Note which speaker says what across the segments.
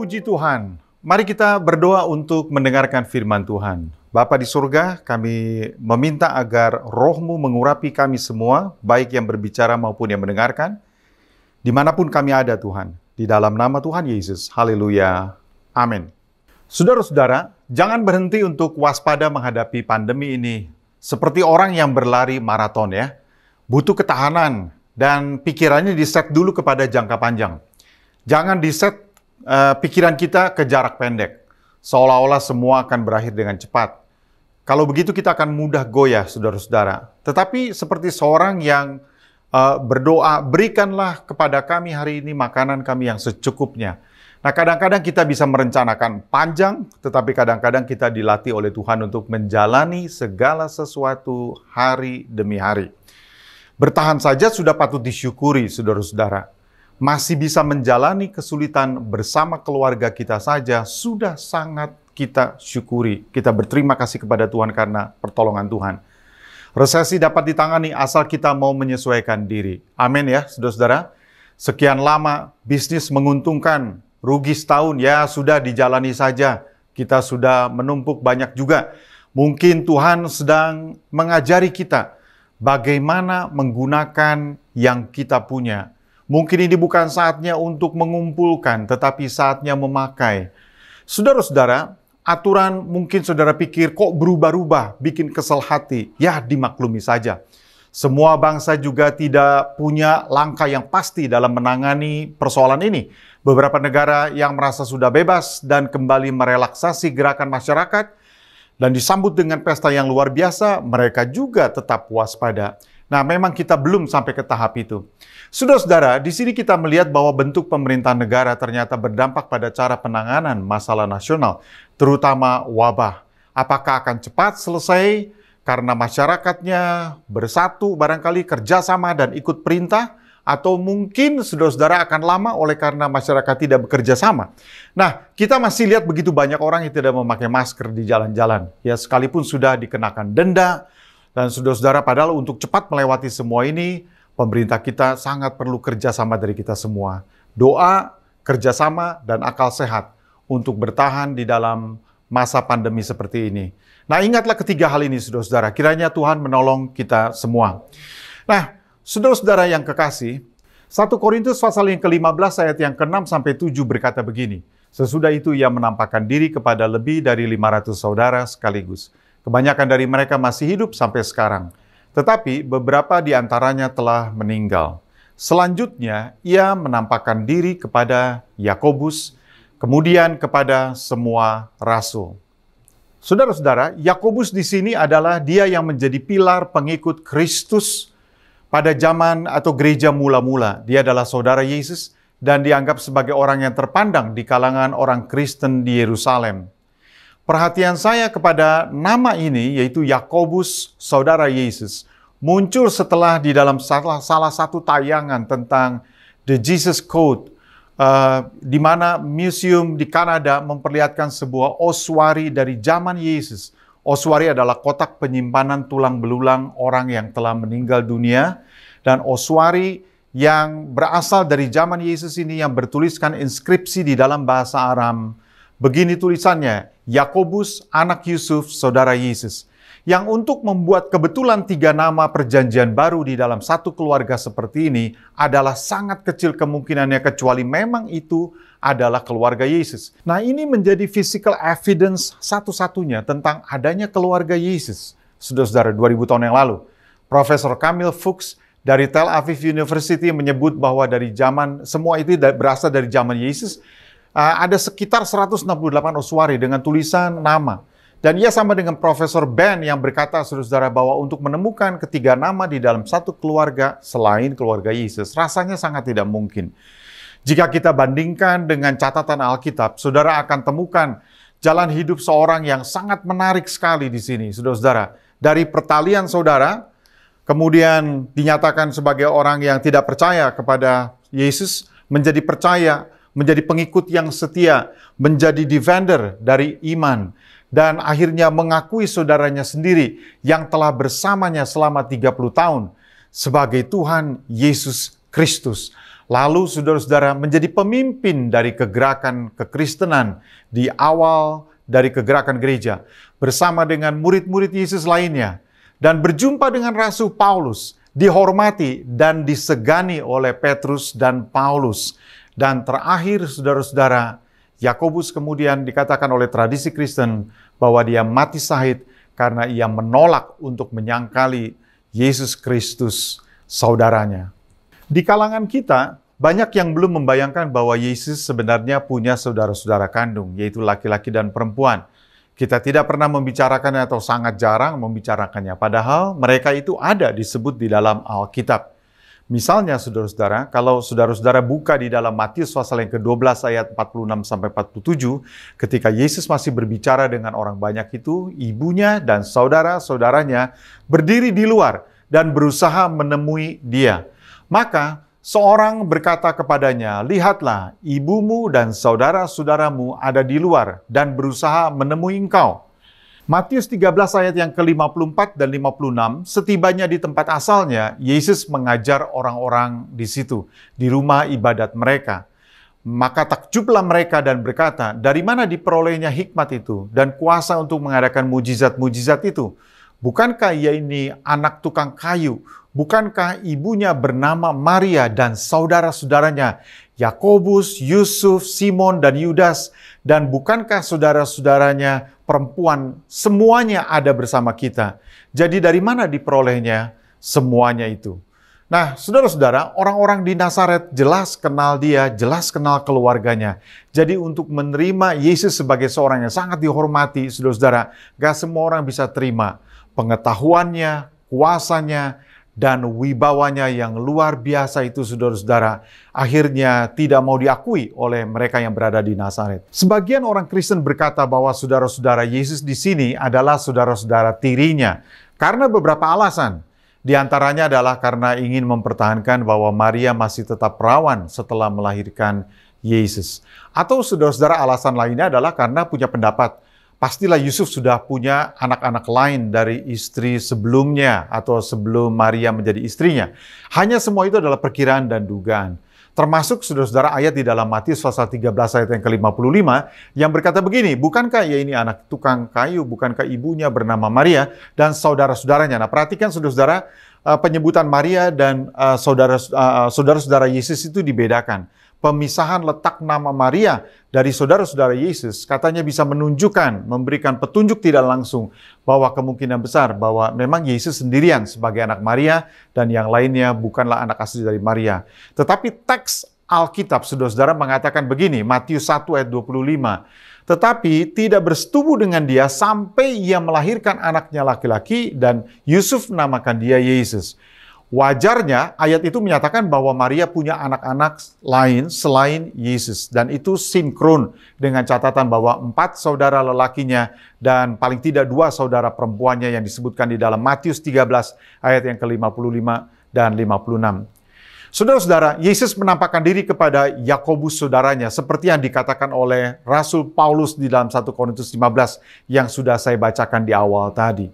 Speaker 1: Puji Tuhan. Mari kita berdoa untuk mendengarkan firman Tuhan. Bapa di surga, kami meminta agar Roh-Mu mengurapi kami semua, baik yang berbicara maupun yang mendengarkan, dimanapun kami ada Tuhan. Di dalam nama Tuhan Yesus. Haleluya. Amin. Saudara-saudara, jangan berhenti untuk waspada menghadapi pandemi ini. Seperti orang yang berlari maraton ya. Butuh ketahanan dan pikirannya di-set dulu kepada jangka panjang. Jangan di-set pikiran kita ke jarak pendek. Seolah-olah semua akan berakhir dengan cepat. Kalau begitu kita akan mudah goyah, saudara-saudara. Tetapi seperti seorang yang berdoa, berikanlah kepada kami hari ini makanan kami yang secukupnya. Nah, kadang-kadang kita bisa merencanakan panjang, tetapi kadang-kadang kita dilatih oleh Tuhan untuk menjalani segala sesuatu hari demi hari. Bertahan saja sudah patut disyukuri, saudara-saudara. Masih bisa menjalani kesulitan bersama keluarga kita saja, sudah sangat kita syukuri. Kita berterima kasih kepada Tuhan karena pertolongan Tuhan. Resesi dapat ditangani asal kita mau menyesuaikan diri. Amin ya, saudara-saudara. Sekian lama bisnis menguntungkan, rugi setahun, ya sudah dijalani saja. Kita sudah menumpuk banyak juga. Mungkin Tuhan sedang mengajari kita bagaimana menggunakan yang kita punya. Mungkin ini bukan saatnya untuk mengumpulkan, tetapi saatnya memakai. Saudara-saudara, aturan mungkin saudara pikir kok berubah-ubah, bikin kesel hati. Ya, dimaklumi saja. Semua bangsa juga tidak punya langkah yang pasti dalam menangani persoalan ini. Beberapa negara yang merasa sudah bebas dan kembali merelaksasi gerakan masyarakat dan disambut dengan pesta yang luar biasa, mereka juga tetap waspada. Nah, memang kita belum sampai ke tahap itu. Saudara-saudara, di sini kita melihat bahwa bentuk pemerintahan negara ternyata berdampak pada cara penanganan masalah nasional, terutama wabah. Apakah akan cepat selesai karena masyarakatnya bersatu, barangkali kerjasama dan ikut perintah, atau mungkin saudara-saudara akan lama oleh karena masyarakat tidak bekerja sama. Nah, kita masih lihat begitu banyak orang yang tidak memakai masker di jalan-jalan. Ya, sekalipun sudah dikenakan denda. Dan saudara-saudara, padahal untuk cepat melewati semua ini, pemerintah kita sangat perlu kerjasama dari kita semua. Doa, kerjasama, dan akal sehat untuk bertahan di dalam masa pandemi seperti ini. Nah, ingatlah ketiga hal ini, saudara-saudara. Kiranya Tuhan menolong kita semua. Nah, saudara-saudara yang kekasih, 1 Korintus pasal yang ke-15 ayat yang ke-6 sampai 7 berkata begini. Sesudah itu ia menampakkan diri kepada lebih dari 500 saudara sekaligus. Kebanyakan dari mereka masih hidup sampai sekarang. Tetapi beberapa di antaranya telah meninggal. Selanjutnya, ia menampakkan diri kepada Yakobus, kemudian kepada semua rasul. Saudara-saudara, Yakobus di sini adalah dia yang menjadi pilar pengikut Kristus pada zaman atau gereja mula-mula. Dia adalah saudara Yesus dan dianggap sebagai orang yang terpandang di kalangan orang Kristen di Yerusalem. Perhatian saya kepada nama ini, yaitu Yakobus, saudara Yesus, muncul setelah di dalam salah satu tayangan tentang The Jesus Code, di mana museum di Kanada memperlihatkan sebuah ossuary dari zaman Yesus. Ossuary adalah kotak penyimpanan tulang belulang orang yang telah meninggal dunia, dan ossuary yang berasal dari zaman Yesus ini yang bertuliskan inskripsi di dalam bahasa Aram. Begini tulisannya, Yakobus, anak Yusuf, saudara Yesus. Yang untuk membuat kebetulan 3 nama perjanjian baru di dalam satu keluarga seperti ini adalah sangat kecil kemungkinannya kecuali memang itu adalah keluarga Yesus. Nah, ini menjadi physical evidence satu-satunya tentang adanya keluarga Yesus. Saudara-saudara, 2000 tahun yang lalu, Profesor Camille Fuchs dari Tel Aviv University menyebut bahwa dari zaman, semua itu berasal dari zaman Yesus. Ada sekitar 168 ossuary dengan tulisan nama. Dan ia sama dengan Profesor Ben yang berkata, saudara-saudara, bahwa untuk menemukan ketiga nama di dalam satu keluarga selain keluarga Yesus, rasanya sangat tidak mungkin. Jika kita bandingkan dengan catatan Alkitab, saudara akan temukan jalan hidup seorang yang sangat menarik sekali di sini, saudara-saudara. Dari pertalian saudara, kemudian dinyatakan sebagai orang yang tidak percaya kepada Yesus, menjadi percaya, menjadi pengikut yang setia, menjadi defender dari iman, dan akhirnya mengakui saudaranya sendiri yang telah bersamanya selama 30 tahun sebagai Tuhan Yesus Kristus. Lalu saudara-saudara menjadi pemimpin dari kegerakan kekristenan di awal dari kegerakan gereja bersama dengan murid-murid Yesus lainnya dan berjumpa dengan Rasul Paulus, dihormati dan disegani oleh Petrus dan Paulus. Dan terakhir saudara-saudara, Yakobus kemudian dikatakan oleh tradisi Kristen bahwa dia mati syahid karena ia menolak untuk menyangkali Yesus Kristus saudaranya. Di kalangan kita, banyak yang belum membayangkan bahwa Yesus sebenarnya punya saudara-saudara kandung, yaitu laki-laki dan perempuan. Kita tidak pernah membicarakannya atau sangat jarang membicarakannya, padahal mereka itu ada disebut di dalam Alkitab. Misalnya, saudara-saudara, kalau saudara-saudara buka di dalam Matius pasal yang ke-12 ayat 46-47, ketika Yesus masih berbicara dengan orang banyak itu, ibunya dan saudara-saudaranya berdiri di luar dan berusaha menemui dia. Maka seorang berkata kepadanya, "Lihatlah, ibumu dan saudara-saudaramu ada di luar dan berusaha menemui engkau." Matius 13 ayat yang ke-54 dan 56, setibanya di tempat asalnya, Yesus mengajar orang-orang di situ, di rumah ibadat mereka. Maka takjublah mereka dan berkata, "Dari mana diperolehnya hikmat itu dan kuasa untuk mengadakan mujizat-mujizat itu? Bukankah ia ini anak tukang kayu? Bukankah ibunya bernama Maria dan saudara-saudaranya Yakobus, Yusuf, Simon, dan Yudas? Dan bukankah saudara-saudaranya perempuan semuanya ada bersama kita? Jadi dari mana diperolehnya semuanya itu?" Nah, saudara-saudara, orang-orang di Nazaret jelas kenal dia, jelas kenal keluarganya. Jadi untuk menerima Yesus sebagai seorang yang sangat dihormati, saudara-saudara, gak semua orang bisa terima pengetahuannya, kuasanya, dan wibawanya yang luar biasa itu, saudara-saudara, akhirnya tidak mau diakui oleh mereka yang berada di Nazaret. Sebagian orang Kristen berkata bahwa saudara-saudara Yesus di sini adalah saudara-saudara tirinya karena beberapa alasan. Di antaranya adalah karena ingin mempertahankan bahwa Maria masih tetap perawan setelah melahirkan Yesus. Atau saudara-saudara alasan lainnya adalah karena punya pendapat, pastilah Yusuf sudah punya anak-anak lain dari istri sebelumnya atau sebelum Maria menjadi istrinya. Hanya semua itu adalah perkiraan dan dugaan. Termasuk saudara-saudara ayat di dalam Matius pasal 13 ayat yang ke-55 yang berkata begini, "Bukankah ia ini anak tukang kayu, bukankah ibunya bernama Maria dan saudara-saudaranya?" Nah, perhatikan saudara-saudara, penyebutan Maria dan saudara-saudara Yesus itu dibedakan. Pemisahan letak nama Maria dari saudara-saudara Yesus katanya bisa menunjukkan, memberikan petunjuk tidak langsung bahwa kemungkinan besar bahwa memang Yesus sendirian sebagai anak Maria dan yang lainnya bukanlah anak asli dari Maria. Tetapi teks Alkitab, saudara-saudara, mengatakan begini, Matius 1 ayat 25, "Tetapi tidak bersetubuh dengan dia sampai ia melahirkan anaknya laki-laki dan Yusuf menamakan dia Yesus." Wajarnya ayat itu menyatakan bahwa Maria punya anak-anak lain selain Yesus. Dan itu sinkron dengan catatan bahwa 4 saudara lelakinya dan paling tidak 2 saudara perempuannya yang disebutkan di dalam Matius 13 ayat yang ke-55 dan 56. Saudara-saudara, Yesus menampakkan diri kepada Yakobus saudaranya seperti yang dikatakan oleh Rasul Paulus di dalam 1 Korintus 15 yang sudah saya bacakan di awal tadi.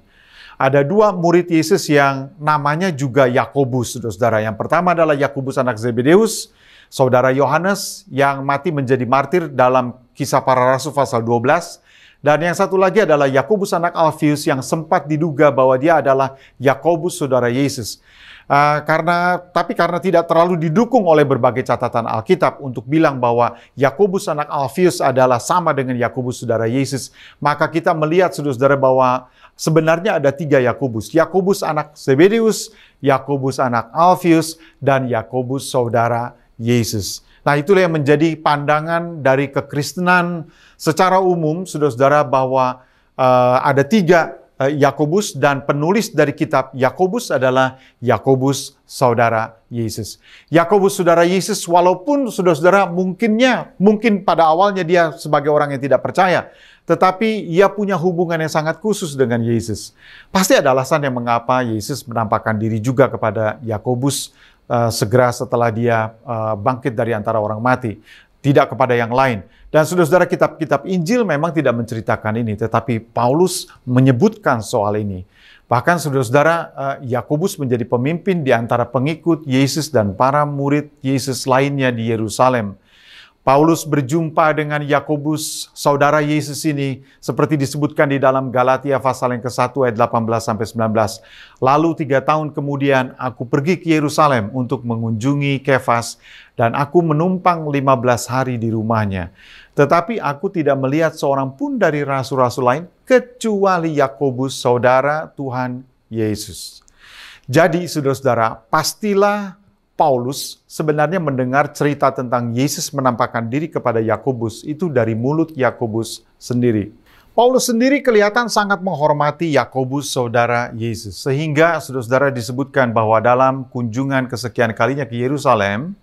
Speaker 1: Ada 2 murid Yesus yang namanya juga Yakobus, saudara-saudara. Yang pertama adalah Yakobus anak Zebedeus, saudara Yohanes yang mati menjadi martir dalam Kisah Para Rasul pasal 12. Dan yang satu lagi adalah Yakobus anak Alfius yang sempat diduga bahwa dia adalah Yakobus saudara Yesus. Tapi karena tidak terlalu didukung oleh berbagai catatan Alkitab untuk bilang bahwa Yakobus anak Alfius adalah sama dengan Yakobus saudara Yesus, maka kita melihat saudara-saudara bahwa sebenarnya ada 3 Yakobus. Yakobus anak Zebedeus, Yakobus anak Alfius, dan Yakobus saudara Yesus. Nah, itulah yang menjadi pandangan dari kekristenan secara umum, saudara-saudara, bahwa ada 3 Yakobus dan penulis dari kitab Yakobus adalah Yakobus saudara Yesus. Yakobus saudara Yesus, walaupun saudara-saudara mungkin pada awalnya dia sebagai orang yang tidak percaya, tetapi ia punya hubungan yang sangat khusus dengan Yesus. Pasti ada alasan yang mengapa Yesus menampakkan diri juga kepada Yakobus segera setelah dia bangkit dari antara orang mati. tidak kepada yang lain. Dan saudara-saudara, kitab-kitab Injil memang tidak menceritakan ini, tetapi Paulus menyebutkan soal ini. Bahkan saudara-saudara, Yakobus menjadi pemimpin di antara pengikut Yesus dan para murid Yesus lainnya di Yerusalem. Paulus berjumpa dengan Yakobus, saudara Yesus ini, seperti disebutkan di dalam Galatia pasal yang ke-1 ayat 18-19. Lalu 3 tahun kemudian aku pergi ke Yerusalem untuk mengunjungi Kefas, dan aku menumpang 15 hari di rumahnya. Tetapi aku tidak melihat seorang pun dari rasul-rasul lain, kecuali Yakobus, saudara Tuhan Yesus. Jadi saudara-saudara, pastilah Paulus sebenarnya mendengar cerita tentang Yesus menampakkan diri kepada Yakobus itu dari mulut Yakobus sendiri. Paulus sendiri kelihatan sangat menghormati Yakobus, saudara Yesus. Sehingga saudara-saudara disebutkan bahwa dalam kunjungan kesekian kalinya ke Yerusalem,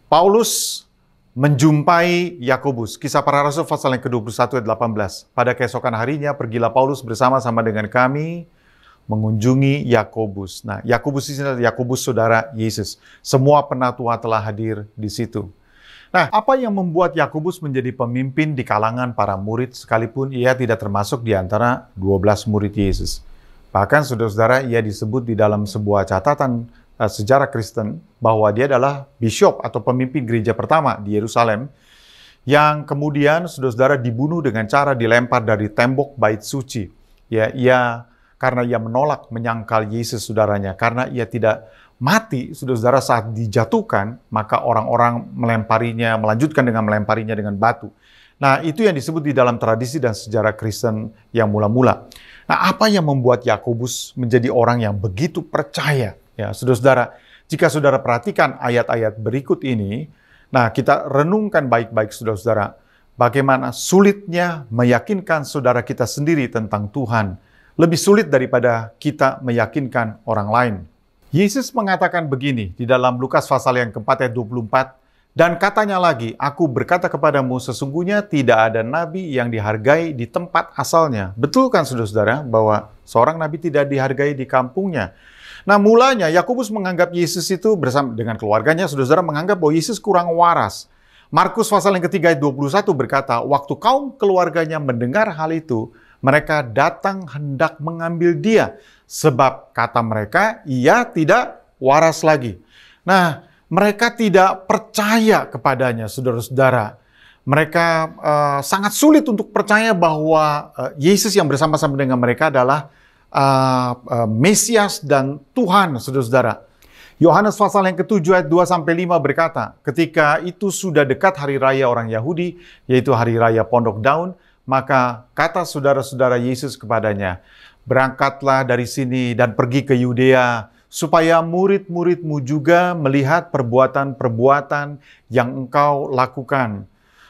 Speaker 1: Paulus menjumpai Yakobus. Kisah Para Rasul pasal yang ke-21 ayat 18. Pada keesokan harinya pergilah Paulus bersama-sama dengan kami mengunjungi Yakobus. Nah, Yakobus di sini adalah Yakobus saudara Yesus. Semua penatua telah hadir di situ. Nah, apa yang membuat Yakobus menjadi pemimpin di kalangan para murid sekalipun ia tidak termasuk di antara 12 murid Yesus? Bahkan saudara-saudara, ia disebut di dalam sebuah catatan sejarah Kristen bahwa dia adalah bishop atau pemimpin gereja pertama di Yerusalem yang kemudian saudara-saudara dibunuh dengan cara dilempar dari tembok bait suci. Karena ia menolak menyangkal Yesus saudaranya, karena ia tidak mati, saudara-saudara, saat dijatuhkan, maka orang-orang melanjutkan dengan melemparinya dengan batu. Nah, itu yang disebut di dalam tradisi dan sejarah Kristen yang mula-mula. Nah, apa yang membuat Yakobus menjadi orang yang begitu percaya? Ya, saudara-saudara, jika saudara perhatikan ayat-ayat berikut ini, nah kita renungkan baik-baik saudara-saudara, bagaimana sulitnya meyakinkan saudara kita sendiri tentang Tuhan, lebih sulit daripada kita meyakinkan orang lain. Yesus mengatakan begini di dalam Lukas pasal yang keempat ayat 24, dan katanya lagi, aku berkata kepadamu, sesungguhnya tidak ada nabi yang dihargai di tempat asalnya. Betul kan saudara-saudara bahwa seorang nabi tidak dihargai di kampungnya? Nah, mulanya Yakobus menganggap Yesus itu bersama dengan keluarganya, saudara-saudara, menganggap bahwa Yesus kurang waras. Markus pasal yang ketiga ayat 21 berkata, waktu kaum keluarganya mendengar hal itu, mereka datang hendak mengambil dia, sebab kata mereka, ia tidak waras lagi. Nah, mereka tidak percaya kepadanya, saudara-saudara. Mereka sangat sulit untuk percaya bahwa Yesus yang bersama-sama dengan mereka adalah Mesias dan Tuhan, saudara-saudara. Yohanes pasal yang ke-7 ayat 2-5 berkata, ketika itu sudah dekat hari raya orang Yahudi, yaitu hari raya Pondok Daun, maka kata saudara-saudara Yesus kepadanya, berangkatlah dari sini dan pergi ke Yudea, supaya murid-muridmu juga melihat perbuatan-perbuatan yang engkau lakukan.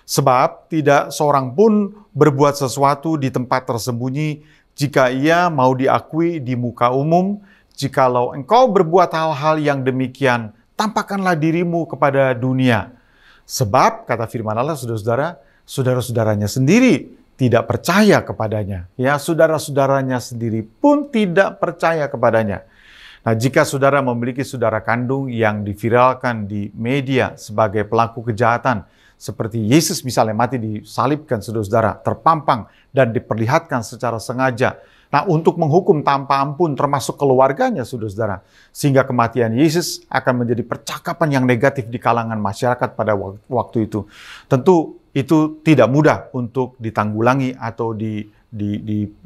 Speaker 1: Sebab tidak seorang pun berbuat sesuatu di tempat tersembunyi, jika ia mau diakui di muka umum. Jikalau engkau berbuat hal-hal yang demikian, tampakkanlah dirimu kepada dunia. Sebab, kata firman Allah, saudara-saudara, saudara-saudaranya sendiri tidak percaya kepadanya. Ya, saudara-saudaranya sendiri pun tidak percaya kepadanya. Nah, jika saudara memiliki saudara kandung yang diviralkan di media sebagai pelaku kejahatan, seperti Yesus misalnya mati disalibkan, saudara-saudara, terpampang dan diperlihatkan secara sengaja. Nah, untuk menghukum tanpa ampun termasuk keluarganya, saudara-saudara. Sehingga kematian Yesus akan menjadi percakapan yang negatif di kalangan masyarakat pada waktu itu. Tentu itu tidak mudah untuk ditanggulangi atau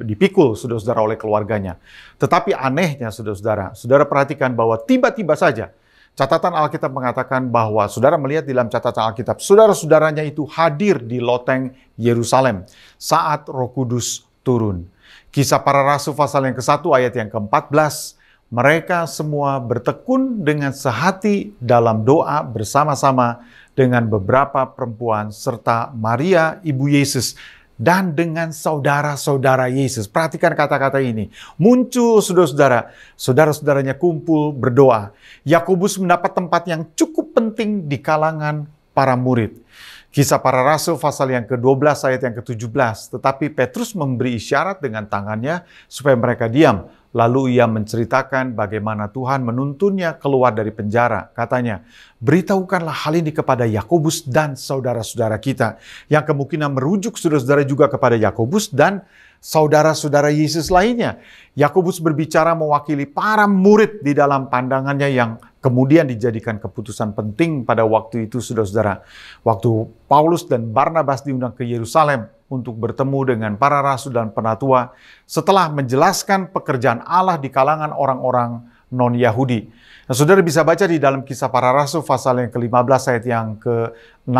Speaker 1: dipikul, saudara-saudara, oleh keluarganya. Tetapi anehnya, saudara-saudara, saudara perhatikan bahwa tiba-tiba saja catatan Alkitab mengatakan bahwa saudara melihat di dalam catatan Alkitab, saudara-saudaranya itu hadir di loteng Yerusalem saat Roh Kudus turun. Kisah Para Rasul pasal yang ke-1 ayat yang ke-14, mereka semua bertekun dengan sehati dalam doa bersama-sama dengan beberapa perempuan serta Maria ibu Yesus dan dengan saudara-saudara Yesus. Perhatikan kata-kata ini. Muncul saudara-saudara, saudara-saudaranya kumpul berdoa. Yakobus mendapat tempat yang cukup penting di kalangan para murid. Kisah Para Rasul pasal yang ke-12 ayat yang ke-17. Tetapi Petrus memberi isyarat dengan tangannya supaya mereka diam. Lalu ia menceritakan bagaimana Tuhan menuntunnya keluar dari penjara. Katanya, beritahukanlah hal ini kepada Yakobus dan saudara-saudara kita. Yang kemungkinan merujuk saudara-saudara juga kepada Yakobus dan saudara-saudara Yesus lainnya. Yakobus berbicara mewakili para murid di dalam pandangannya yang kemudian dijadikan keputusan penting pada waktu itu, saudara-saudara. Waktu Paulus dan Barnabas diundang ke Yerusalem untuk bertemu dengan para rasul dan penatua setelah menjelaskan pekerjaan Allah di kalangan orang-orang non-Yahudi. Nah, saudara bisa baca di dalam Kisah Para Rasul pasal yang ke-15 ayat yang ke-6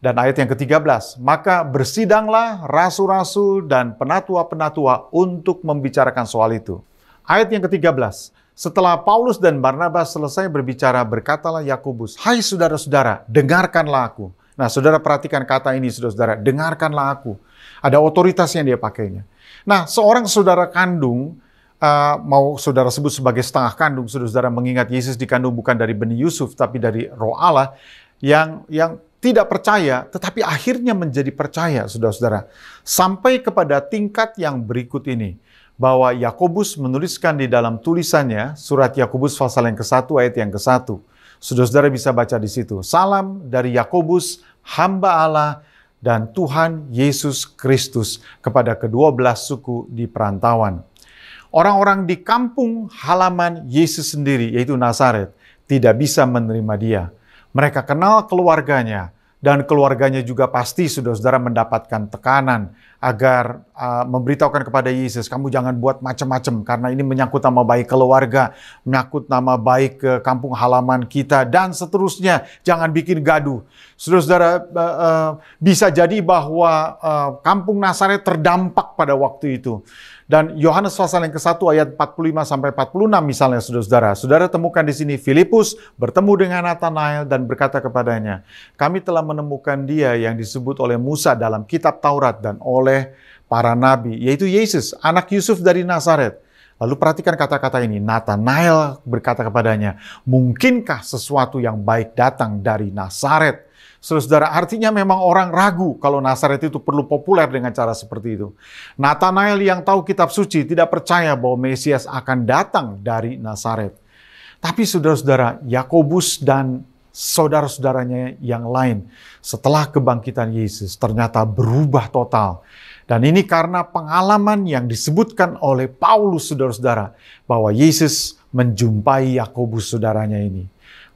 Speaker 1: dan ayat yang ke-13. Maka bersidanglah rasul-rasul dan penatua-penatua untuk membicarakan soal itu. Ayat yang ke-13. Setelah Paulus dan Barnabas selesai berbicara, berkatalah Yakobus, "Hai saudara-saudara, dengarkanlah aku." Nah, saudara perhatikan kata ini, saudara-saudara, dengarkanlah aku. Ada otoritas yang dia pakainya. Nah, seorang saudara kandung, mau saudara sebut sebagai setengah kandung, saudara-saudara, mengingat Yesus dikandung bukan dari benih Yusuf, tapi dari Roh Allah, yang tidak percaya, tetapi akhirnya menjadi percaya, saudara-saudara. Sampai kepada tingkat yang berikut ini, bahwa Yakobus menuliskan di dalam tulisannya, surat Yakobus pasal yang ke-1 ayat yang ke-1. Saudara-saudara bisa baca di situ. Salam dari Yakobus, hamba Allah dan Tuhan Yesus Kristus kepada ke-12 suku di perantauan. Orang-orang di kampung halaman Yesus sendiri, yaitu Nazaret, tidak bisa menerima dia. Mereka kenal keluarganya, dan keluarganya juga pasti saudara-saudara mendapatkan tekanan agar memberitahukan kepada Yesus, kamu jangan buat macam-macam karena ini menyangkut nama baik keluarga, menyangkut nama baik ke kampung halaman kita, dan seterusnya. Jangan bikin gaduh. Saudara-saudara, bisa jadi bahwa kampung Nazaret terdampak pada waktu itu. Dan Yohanes pasal yang ke-1 ayat 45 sampai 46 misalnya, saudara-saudara. Saudara temukan di sini Filipus bertemu dengan Nathanael dan berkata kepadanya, "Kami telah menemukan dia yang disebut oleh Musa dalam kitab Taurat dan oleh para nabi, yaitu Yesus, anak Yusuf dari Nazaret." Lalu perhatikan kata-kata ini. Nathanael berkata kepadanya, "Mungkinkah sesuatu yang baik datang dari Nazaret?" Saudara, artinya memang orang ragu kalau Nazaret itu perlu populer dengan cara seperti itu. Nathanael yang tahu kitab suci tidak percaya bahwa Mesias akan datang dari Nazaret. Tapi saudara-saudara, Yakobus dan saudara-saudaranya yang lain setelah kebangkitan Yesus ternyata berubah total. Dan ini karena pengalaman yang disebutkan oleh Paulus, saudara-saudara, bahwa Yesus menjumpai Yakobus, saudaranya ini.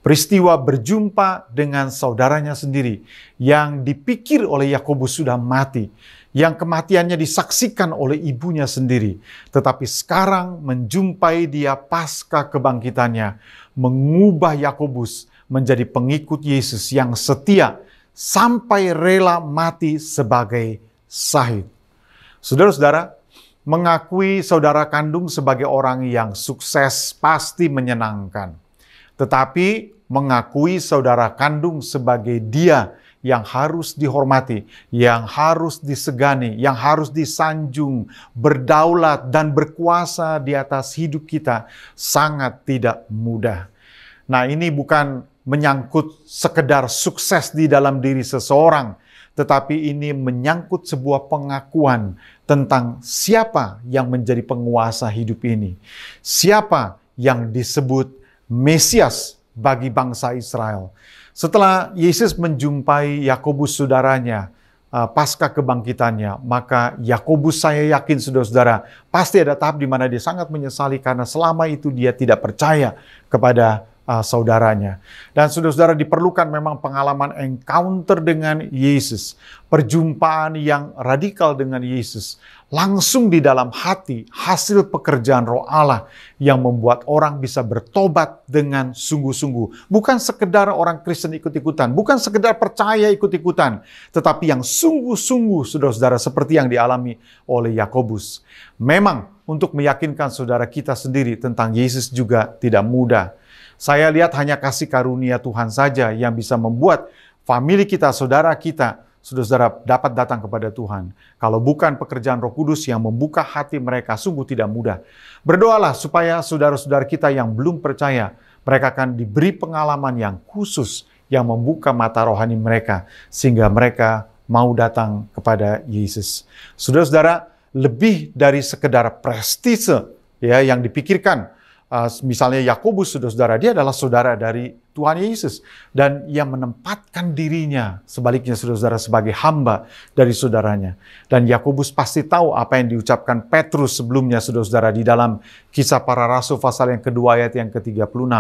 Speaker 1: Peristiwa berjumpa dengan saudaranya sendiri yang dipikir oleh Yakobus sudah mati, yang kematiannya disaksikan oleh ibunya sendiri, tetapi sekarang menjumpai dia pasca kebangkitannya, mengubah Yakobus menjadi pengikut Yesus yang setia sampai rela mati sebagai syahid. Saudara-saudara, mengakui saudara kandung sebagai orang yang sukses pasti menyenangkan. Tetapi mengakui saudara kandung sebagai dia yang harus dihormati, yang harus disegani, yang harus disanjung, berdaulat dan berkuasa di atas hidup kita sangat tidak mudah. Nah, ini bukan menyangkut sekedar sukses di dalam diri seseorang, tetapi ini menyangkut sebuah pengakuan tentang siapa yang menjadi penguasa hidup ini. Siapa yang disebut Mesias bagi bangsa Israel. Setelah Yesus menjumpai Yakobus saudaranya pasca kebangkitannya, maka Yakobus, saya yakin saudara-saudara, pasti ada tahap di mana dia sangat menyesali karena selama itu dia tidak percaya kepada saudaranya. Dan saudara-saudara, diperlukan memang pengalaman encounter dengan Yesus, perjumpaan yang radikal dengan Yesus, langsung di dalam hati, hasil pekerjaan Roh Allah yang membuat orang bisa bertobat dengan sungguh-sungguh. Bukan sekedar orang Kristen ikut-ikutan, bukan sekedar percaya ikut-ikutan, tetapi yang sungguh-sungguh, saudara-saudara, seperti yang dialami oleh Yakobus. Memang untuk meyakinkan saudara kita sendiri tentang Yesus juga tidak mudah. Saya lihat hanya kasih karunia Tuhan saja yang bisa membuat famili kita, saudara kita, saudara-saudara, dapat datang kepada Tuhan. Kalau bukan pekerjaan Roh Kudus yang membuka hati mereka, sungguh tidak mudah. Berdoalah supaya saudara-saudara kita yang belum percaya, mereka akan diberi pengalaman yang khusus yang membuka mata rohani mereka, sehingga mereka mau datang kepada Yesus. Saudara-saudara, lebih dari sekedar prestise ya yang dipikirkan. Misalnya Yakobus, saudara-saudara, dia adalah saudara dari Tuhan Yesus. Dan ia menempatkan dirinya, sebaliknya saudara-saudara, sebagai hamba dari saudaranya. Dan Yakobus pasti tahu apa yang diucapkan Petrus sebelumnya, saudara-saudara, di dalam Kisah Para Rasul pasal yang kedua ayat yang ke-36.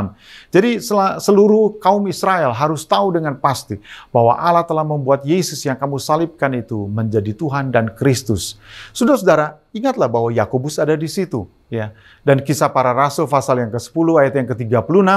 Speaker 1: Jadi seluruh kaum Israel harus tahu dengan pasti bahwa Allah telah membuat Yesus yang kamu salibkan itu menjadi Tuhan dan Kristus. Saudara-saudara, ingatlah bahwa Yakobus ada di situ, ya. Dan Kisah Para Rasul pasal yang ke-10 ayat yang ke-36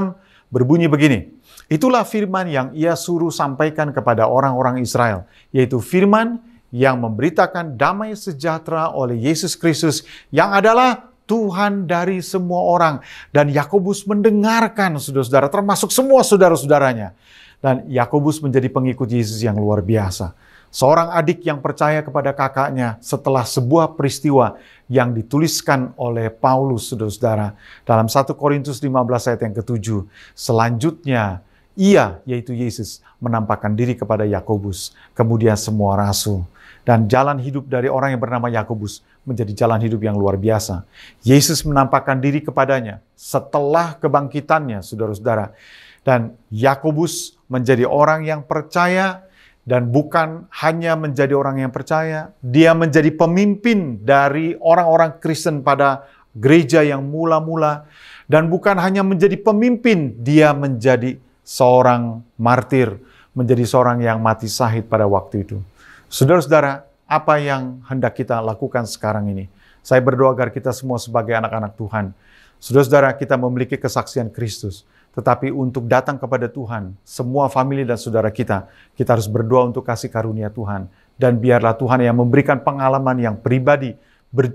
Speaker 1: berbunyi begini. Itulah firman yang ia suruh sampaikan kepada orang-orang Israel, yaitu firman yang memberitakan damai sejahtera oleh Yesus Kristus yang adalah Tuhan dari semua orang. Dan Yakobus mendengarkan, saudara-saudara, termasuk semua saudara-saudaranya. Dan Yakobus menjadi pengikut Yesus yang luar biasa. Seorang adik yang percaya kepada kakaknya setelah sebuah peristiwa yang dituliskan oleh Paulus, saudara-saudara, dalam 1 Korintus 15 ayat yang ke-7. Selanjutnya, ia, yaitu Yesus, menampakkan diri kepada Yakobus, kemudian semua rasul. Dan jalan hidup dari orang yang bernama Yakobus menjadi jalan hidup yang luar biasa. Yesus menampakkan diri kepadanya setelah kebangkitannya, saudara-saudara. Dan Yakobus menjadi orang yang percaya. Dan bukan hanya menjadi orang yang percaya, dia menjadi pemimpin dari orang-orang Kristen pada gereja yang mula-mula. Dan bukan hanya menjadi pemimpin, dia menjadi seorang martir, menjadi seorang yang mati syahid pada waktu itu. Saudara-saudara, apa yang hendak kita lakukan sekarang ini? Saya berdoa agar kita semua sebagai anak-anak Tuhan, saudara-saudara, kita memiliki kesaksian Kristus. Tetapi untuk datang kepada Tuhan, semua famili dan saudara kita harus berdoa untuk kasih karunia Tuhan. Dan biarlah Tuhan yang memberikan pengalaman yang pribadi,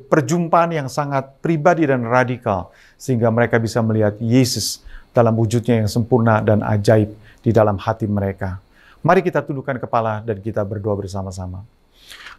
Speaker 1: perjumpaan yang sangat pribadi dan radikal, sehingga mereka bisa melihat Yesus dalam wujudnya yang sempurna dan ajaib di dalam hati mereka. Mari kita tundukkan kepala dan kita berdoa bersama-sama.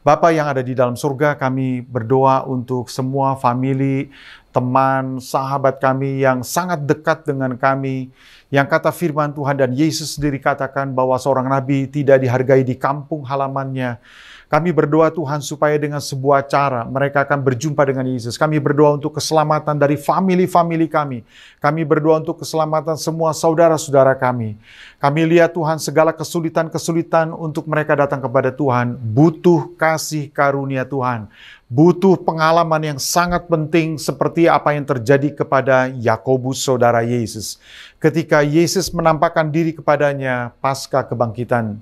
Speaker 1: Bapa yang ada di dalam surga, kami berdoa untuk semua famili, teman, sahabat kami yang sangat dekat dengan kami, yang kata firman Tuhan dan Yesus sendiri katakan bahwa seorang nabi tidak dihargai di kampung halamannya. Kami berdoa Tuhan supaya dengan sebuah cara mereka akan berjumpa dengan Yesus. Kami berdoa untuk keselamatan dari famili-famili kami. Kami berdoa untuk keselamatan semua saudara-saudara kami. Kami lihat Tuhan segala kesulitan-kesulitan untuk mereka datang kepada Tuhan. Butuh kasih karunia Tuhan. Butuh pengalaman yang sangat penting seperti apa yang terjadi kepada Yakobus saudara Yesus. Ketika Yesus menampakkan diri kepadanya pasca kebangkitan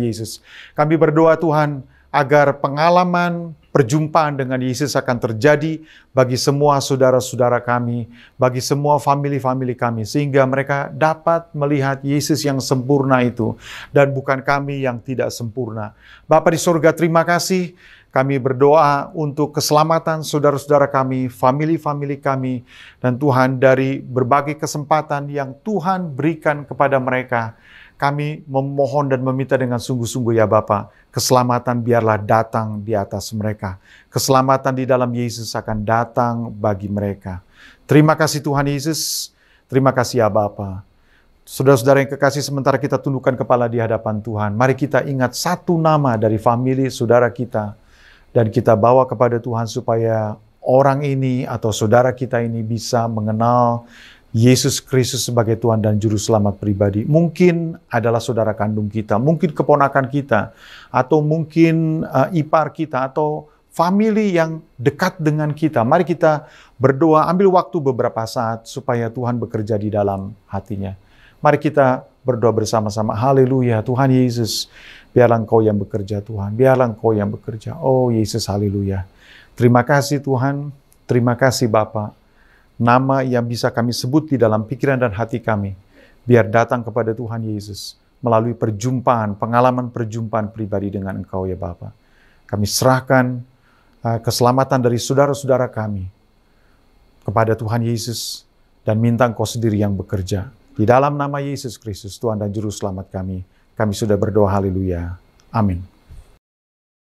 Speaker 1: Yesus. Kami berdoa Tuhan agar pengalaman perjumpaan dengan Yesus akan terjadi bagi semua saudara-saudara kami, bagi semua famili-famili kami, sehingga mereka dapat melihat Yesus yang sempurna itu, dan bukan kami yang tidak sempurna. Bapa di surga, terima kasih. Kami berdoa untuk keselamatan saudara-saudara kami, famili-famili kami, dan Tuhan dari berbagai kesempatan yang Tuhan berikan kepada mereka. Kami memohon dan meminta dengan sungguh-sungguh ya Bapa, keselamatan biarlah datang di atas mereka. Keselamatan di dalam Yesus akan datang bagi mereka. Terima kasih Tuhan Yesus, terima kasih ya Bapa. Saudara-saudara yang kekasih, sementara kita tundukkan kepala di hadapan Tuhan, mari kita ingat satu nama dari famili saudara kita, dan kita bawa kepada Tuhan supaya orang ini atau saudara kita ini bisa mengenal Yesus Kristus sebagai Tuhan dan Juru Selamat pribadi. Mungkin adalah saudara kandung kita, mungkin keponakan kita, atau mungkin ipar kita, atau famili yang dekat dengan kita. Mari kita berdoa, ambil waktu beberapa saat supaya Tuhan bekerja di dalam hatinya. Mari kita berdoa bersama-sama. Haleluya, Tuhan Yesus, biarlah Engkau yang bekerja Tuhan, biarlah Engkau yang bekerja. Oh Yesus, haleluya. Terima kasih Tuhan, terima kasih Bapa. Nama yang bisa kami sebut di dalam pikiran dan hati kami, biar datang kepada Tuhan Yesus melalui perjumpaan, pengalaman perjumpaan pribadi dengan Engkau ya Bapa. Kami serahkan keselamatan dari saudara-saudara kami kepada Tuhan Yesus dan minta Engkau sendiri yang bekerja. Di dalam nama Yesus Kristus, Tuhan dan Juru Selamat kami sudah berdoa, haleluya. Amin.